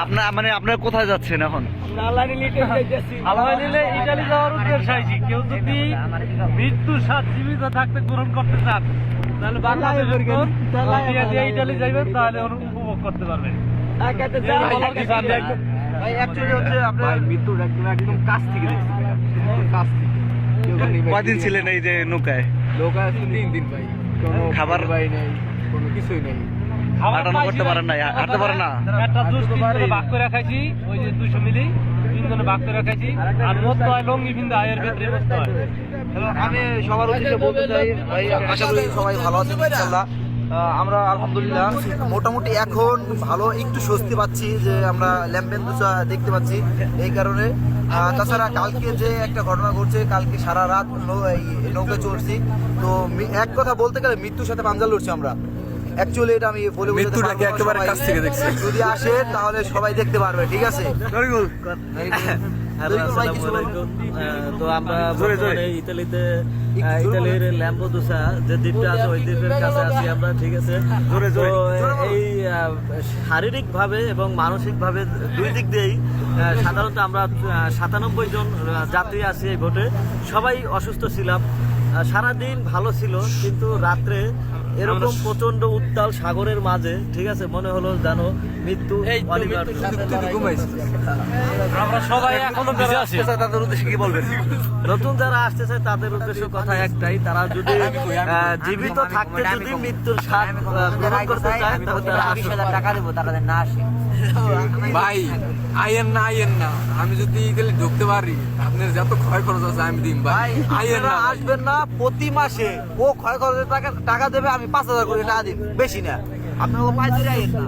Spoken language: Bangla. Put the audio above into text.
আপনার মানে আপনারা কোথায় যাচ্ছেন এখন? ইটালি যাওয়ার উদ্দেশ্য হয়েছি। কেউ যদি মৃত্যুর স্বাদ জীবিত থাকতে গ্রহণ করতে চান তাহলে বাংলাদেশের ইটালি যাইবেন, তাহলে উপভোগ করতে পারবেন। মৃত্যুর একদম কাছ থেকে কয়দিন ছিলেন এই যে নৌকায়? নৌকায় 3 দিন ভাই, খাবার ভাই নেই, কোনো কিছুই নেই। হাঁটানো করতে পারেন না, হাঁটতে পারেন না। একটা জুস ভাগ করে খাইছি, ওই যে 200 মিলি 3 জনে ভাগ করে খাইছি। আর মত হয় লঙ্গি বিন্দা এর ভিতরে মত হয়। আমি সবার উদ্দেশ্যে বলতে চাই ভাই, আশা করি সবাই ভালো আছেন ইনশাআল্লাহ। আমরা আলহামদুলিল্লাহ মোটামুটি এখন ভালো একটু স্বস্তি পাচ্ছি যে আমরা ল্যাম্পেন্দুসা দেখতে পাচ্ছি এই কারণে। তাছাড়া কালকে যে একটা ঘটনা ঘটছে, কালকে সারা রাত নৌকায় চড়ছি, তো এক কথা বলতে গেলে মৃত্যুর সাথে পাঞ্জা লড়ছি আমরা। অ্যাকচুয়ালি এটা আমি বলে মৃত্যুটাকে একেবারে কাছ থেকে দেখছি। যদি আসে তাহলে সবাই দেখতে পারবে, ঠিক আছে? তো আমরা বর্তমানে ইতালির ল্যাম্পেদুসা যে দ্বীপটা আছে ওই দ্বীপের কাছে আছি আমরা, ঠিক আছে? তো এই শারীরিক ভাবে এবং মানসিক ভাবে দুই দিক দিয়েই সাধারণত আমরা 97 জন যাত্রী আছি এই বোটে। সবাই অসুস্থ ছিলাম, সারাদিন ভালো ছিল, কিন্তু রাত্রে এরকম প্রচন্ড উত্তাল সাগরের মাঝে, ঠিক আছে, মনে হলো জানো মৃত্যু অনিবার্য। আমরা সবাই এখনো বেঁচে আছি। তাদের উদ্দেশ্যে কি বলবেন? নতুন যারা আসতেছে তাদের উদ্দেশ্য কথা একটাই, তারা যদি জীবিত থাকতে যদি মৃত্যুর স্বাদ গ্রহণ করতে চায় তাহলে তারা 20,000 টাকা দেবো, তারা না আসে। ভাই আইয়েন না, আমি যদি ইতালি ঢুকতে পারি আপনার যত ক্ষয় খরচ আছে আমি দিম ভাই। আইয়েন না, আসবেন না, প্রতি মাসে ও ক্ষয় খরচের টাকা দেবে, আমি 5,000 করে টাকা দিন, বেশি না। আপনার পাইতে আইয়েন না।